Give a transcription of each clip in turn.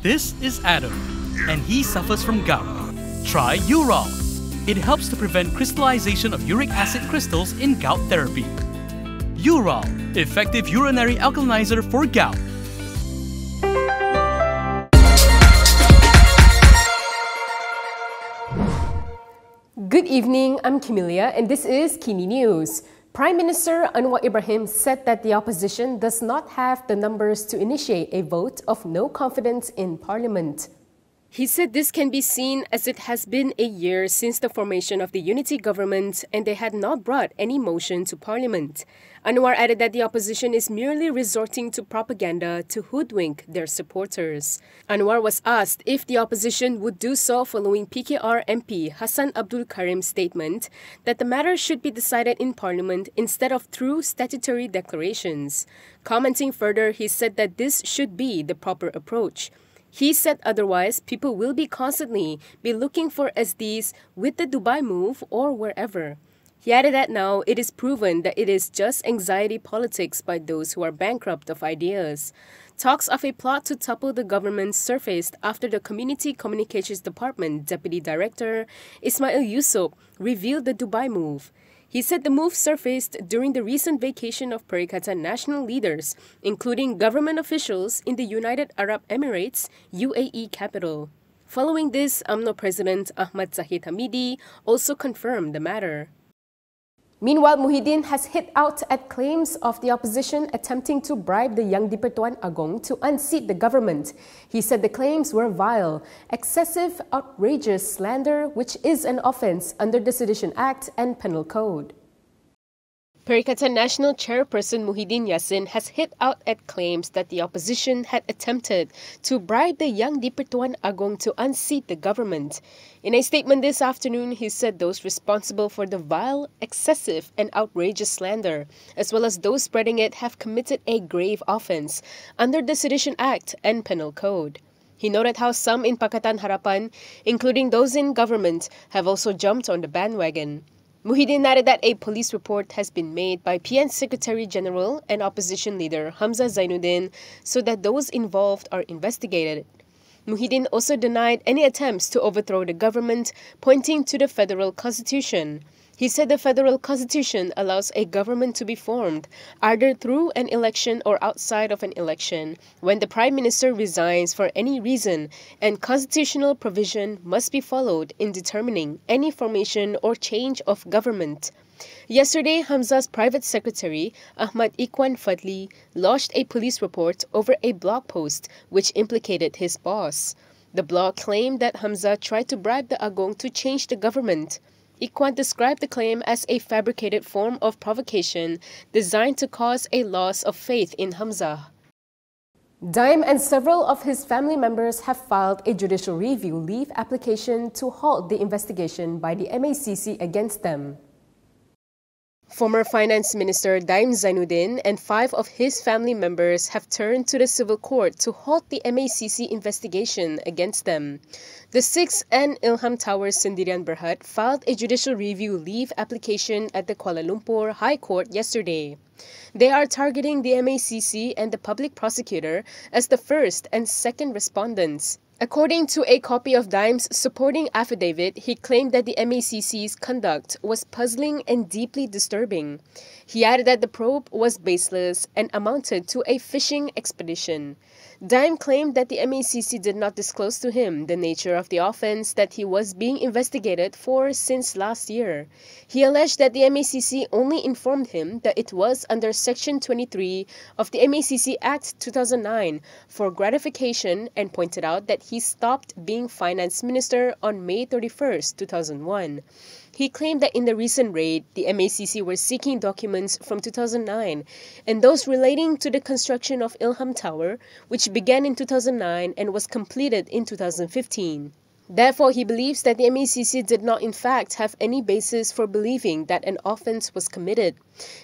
This is Adam, and he suffers from gout. Try Urol. It helps to prevent crystallization of uric acid crystals in gout therapy. Urol, effective urinary alkalinizer for gout. Good evening, I'm Kimilia, and this is KiniNews. Prime Minister Anwar Ibrahim said that the opposition does not have the numbers to initiate a vote of no confidence in Parliament. He said this can be seen as it has been a year since the formation of the unity government and they had not brought any motion to Parliament. Anwar added that the opposition is merely resorting to propaganda to hoodwink their supporters. Anwar was asked if the opposition would do so following PKR MP Hassan Abdul Karim's statement that the matter should be decided in Parliament instead of through statutory declarations. Commenting further, he said that this should be the proper approach. He said otherwise, people will constantly be looking for SDs with the Dubai move or wherever. He added that now it is proven that it is just anxiety politics by those who are bankrupt of ideas. Talks of a plot to topple the government surfaced after the Community Communications Department Deputy Director Ismail Yusuf revealed the Dubai move. He said the move surfaced during the recent vacation of Perikatan Nasional leaders, including government officials in the United Arab Emirates, UAE capital. Following this, UMNO President Ahmad Zahid Hamidi also confirmed the matter. Meanwhile, Muhyiddin has hit out at claims of the opposition attempting to bribe the young di-Pertuan Agong to unseat the government. He said the claims were vile, excessive, outrageous slander, which is an offence under the Sedition Act and Penal Code. Perikatan Nasional chairperson Muhyiddin Yassin has hit out at claims that the opposition had attempted to bribe the young di-Pertuan Agong to unseat the government. In a statement this afternoon, he said those responsible for the vile, excessive and outrageous slander, as well as those spreading it, have committed a grave offence under the Sedition Act and Penal Code. He noted how some in Pakatan Harapan, including those in government, have also jumped on the bandwagon. Muhyiddin added that a police report has been made by PN Secretary General and opposition leader Hamza Zainuddin so that those involved are investigated. Muhyiddin also denied any attempts to overthrow the government, pointing to the federal constitution. He said the federal constitution allows a government to be formed, either through an election or outside of an election, when the prime minister resigns for any reason, and constitutional provision must be followed in determining any formation or change of government. Yesterday, Hamza's private secretary, Ahmad Ikhwan Fadli, lodged a police report over a blog post which implicated his boss. The blog claimed that Hamza tried to bribe the Agong to change the government. Ikhwan described the claim as a fabricated form of provocation designed to cause a loss of faith in Hamza. Daim and several of his family members have filed a judicial review leave application to halt the investigation by the MACC against them. Former Finance Minister Daim Zainuddin and 5 of his family members have turned to the civil court to halt the MACC investigation against them. The 6 and Ilham Towers Sendirian Berhad filed a judicial review leave application at the Kuala Lumpur High Court yesterday. They are targeting the MACC and the public prosecutor as the first and second respondents. According to a copy of Daim's supporting affidavit, he claimed that the MACC's conduct was puzzling and deeply disturbing. He added that the probe was baseless and amounted to a fishing expedition. Daim claimed that the MACC did not disclose to him the nature of the offence that he was being investigated for since last year. He alleged that the MACC only informed him that it was under Section 23 of the MACC Act 2009 for gratification and pointed out that he stopped being finance minister on May 31, 2001. He claimed that in the recent raid, the MACC were seeking documents from 2009 and those relating to the construction of Ilham Tower, which began in 2009 and was completed in 2015. Therefore, he believes that the MACC did not in fact have any basis for believing that an offence was committed.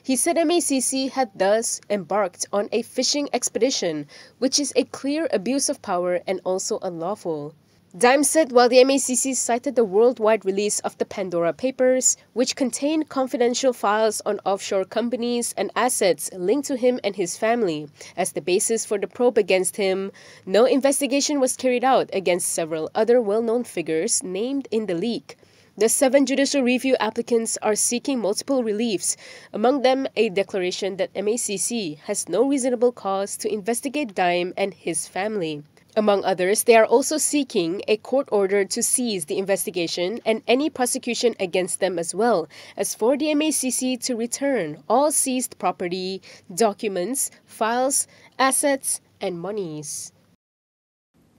He said MACC had thus embarked on a fishing expedition, which is a clear abuse of power and also unlawful. Dime said while the MACC cited the worldwide release of the Pandora Papers, which contained confidential files on offshore companies and assets linked to him and his family, as the basis for the probe against him, no investigation was carried out against several other well-known figures named in the leak. The 7 judicial review applicants are seeking multiple reliefs, among them a declaration that MACC has no reasonable cause to investigate Dime and his family. Among others, they are also seeking a court order to cease the investigation and any prosecution against them, as well as for the MACC to return all seized property, documents, files, assets, and monies.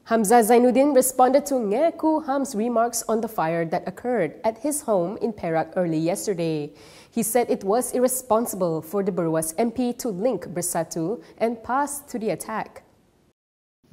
Hamza Zainuddin responded to Nge Koo Ham's remarks on the fire that occurred at his home in Perak early yesterday. He said it was irresponsible for the Beruas MP to link Bersatu and PAS to the attack.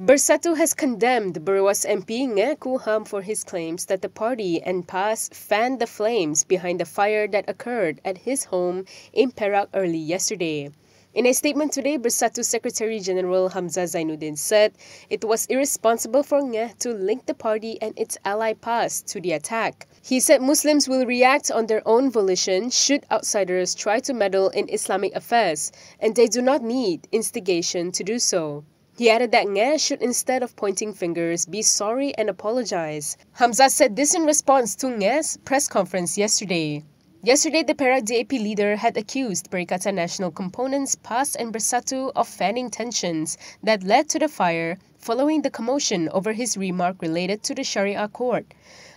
Bersatu has condemned Beruas MP Nge Koo Ham for his claims that the party and PAS fanned the flames behind the fire that occurred at his home in Perak early yesterday. In a statement today, Bersatu Secretary General Hamza Zainuddin said it was irresponsible for Nge to link the party and its ally PAS to the attack. He said Muslims will react on their own volition should outsiders try to meddle in Islamic affairs, and they do not need instigation to do so. He added that Nge should, instead of pointing fingers, be sorry and apologize. Hamza said this in response to Nge's press conference yesterday. Yesterday, the Perak DAP leader had accused Perikatan Nasional components PAS and Bersatu of fanning tensions that led to the fire following the commotion over his remark related to the Sharia court.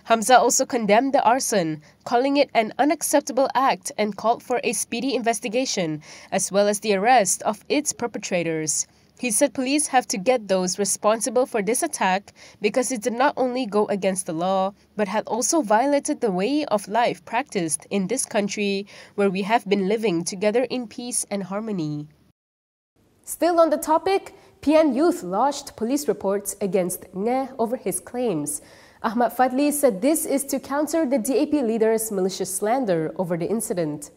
Hamza also condemned the arson, calling it an unacceptable act and called for a speedy investigation, as well as the arrest of its perpetrators. He said police have to get those responsible for this attack because it did not only go against the law, but had also violated the way of life practiced in this country where we have been living together in peace and harmony. Still on the topic, PN youth lodged police reports against Nge over his claims. Ahmad Fadli said this is to counter the DAP leader's malicious slander over the incident.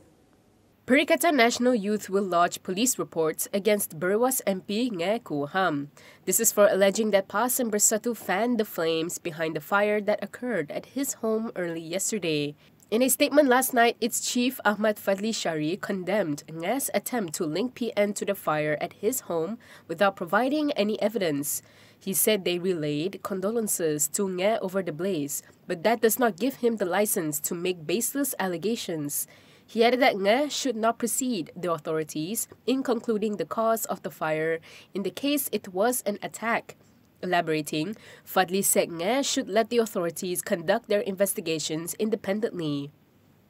Perikatan Nasional Youth will lodge police reports against Beruas MP Nge Koo Ham. This is for alleging that PAS and Bersatu fanned the flames behind the fire that occurred at his home early yesterday. In a statement last night, its chief Ahmad Fadli Shari condemned Nge's attempt to link PN to the fire at his home without providing any evidence. He said they relayed condolences to Nge over the blaze, but that does not give him the license to make baseless allegations. He added that Nge should not precede the authorities in concluding the cause of the fire in the case it was an attack. Elaborating, Fadli said Nge should let the authorities conduct their investigations independently.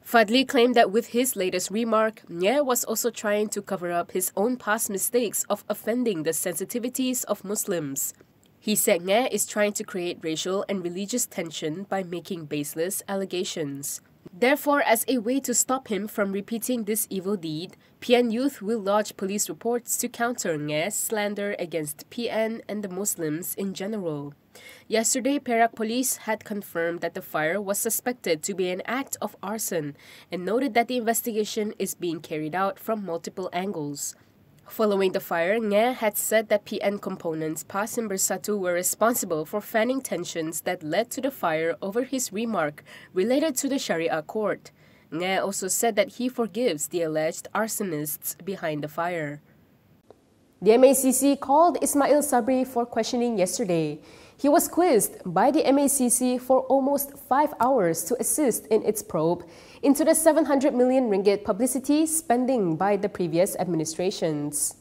Fadli claimed that with his latest remark, Nge was also trying to cover up his own past mistakes of offending the sensitivities of Muslims. He said Nge is trying to create racial and religious tension by making baseless allegations. Therefore, as a way to stop him from repeating this evil deed, PN Youth will lodge police reports to counter Nge's slander against PN and the Muslims in general. Yesterday, Perak Police had confirmed that the fire was suspected to be an act of arson and noted that the investigation is being carried out from multiple angles. Following the fire, Nge had said that PN components PAS and Bersatu were responsible for fanning tensions that led to the fire over his remark related to the Sharia court. Nge also said that he forgives the alleged arsonists behind the fire. The MACC called Ismail Sabri for questioning yesterday. He was quizzed by the MACC for almost 5 hours to assist in its probe into the 700 million ringgit publicity spending by the previous administrations.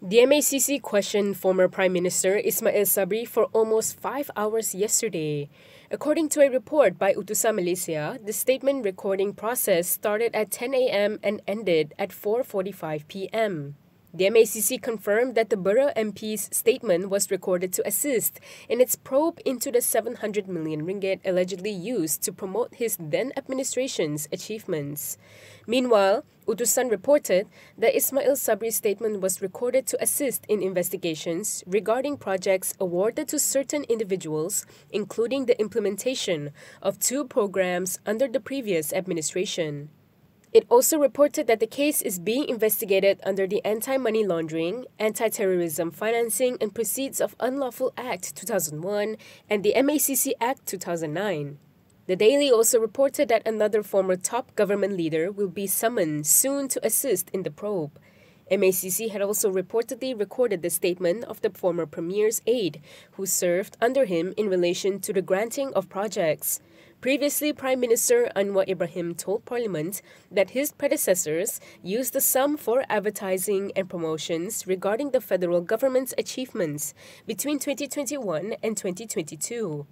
The MACC questioned former Prime Minister Ismail Sabri for almost 5 hours yesterday. According to a report by Utusan Malaysia, the statement recording process started at 10 a.m. and ended at 4:45 p.m. The MACC confirmed that the Borough MP's statement was recorded to assist in its probe into the 700 million ringgit allegedly used to promote his then administration's achievements. Meanwhile, Utusan reported that Ismail Sabri's statement was recorded to assist in investigations regarding projects awarded to certain individuals, including the implementation of 2 programs under the previous administration. It also reported that the case is being investigated under the Anti-Money Laundering, Anti-Terrorism Financing and Proceeds of Unlawful Act 2001 and the MACC Act 2009. The Daily also reported that another former top government leader will be summoned soon to assist in the probe. MACC had also reportedly recorded the statement of the former premier's aide, who served under him in relation to the granting of projects. Previously, Prime Minister Anwar Ibrahim told Parliament that his predecessors used the sum for advertising and promotions regarding the federal government's achievements between 2021 and 2022.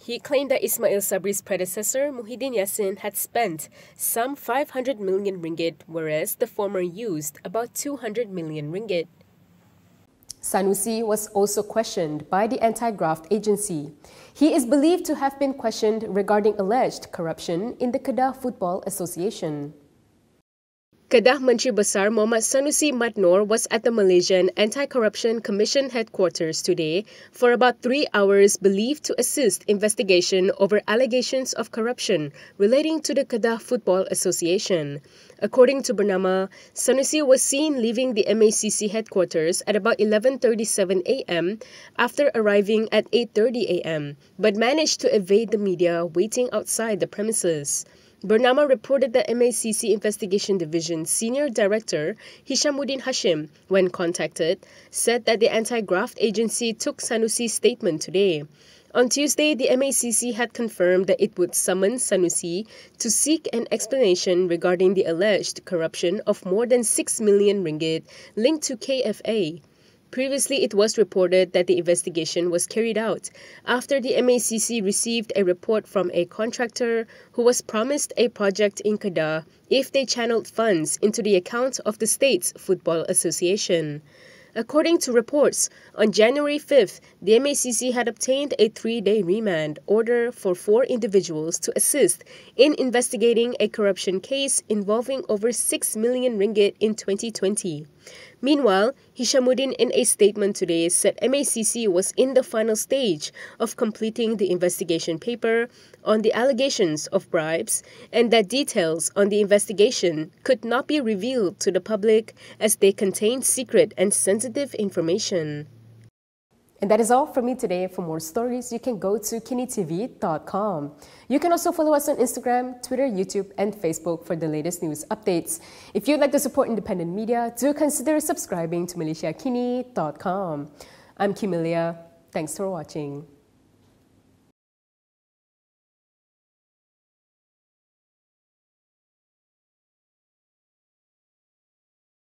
He claimed that Ismail Sabri's predecessor, Muhyiddin Yassin, had spent some 500 million ringgit, whereas the former used about 200 million ringgit. Sanusi was also questioned by the anti-graft agency. He is believed to have been questioned regarding alleged corruption in the Kedah Football Association. Kedah Menteri Besar Muhammad Sanusi Madnor was at the Malaysian Anti-Corruption Commission headquarters today for about 3 hours, believed to assist investigation over allegations of corruption relating to the Kedah Football Association. According to Bernama, Sanusi was seen leaving the MACC headquarters at about 11:37 a.m. after arriving at 8:30 a.m., but managed to evade the media waiting outside the premises. Bernama reported that MACC Investigation Division Senior Director Hishamuddin Hashim, when contacted, said that the anti-graft agency took Sanusi's statement today. On Tuesday, the MACC had confirmed that it would summon Sanusi to seek an explanation regarding the alleged corruption of more than 6 million ringgit linked to KFA. Previously, it was reported that the investigation was carried out after the MACC received a report from a contractor who was promised a project in Kedah if they channeled funds into the account of the state's Football Association. According to reports, on January 5th, the MACC had obtained a 3-day remand order for 4 individuals to assist in investigating a corruption case involving over 6 million ringgit in 2020. Meanwhile, Hishamuddin in a statement today said MACC was in the final stage of completing the investigation paper on the allegations of bribes and that details on the investigation could not be revealed to the public as they contain secret and sensitive information. And that is all from me today. For more stories, you can go to Kinitv.com. You can also follow us on Instagram, Twitter, YouTube, and Facebook for the latest news updates. If you'd like to support independent media, do consider subscribing to MalaysiaKini.com. I'm Kimilia. Thanks for watching.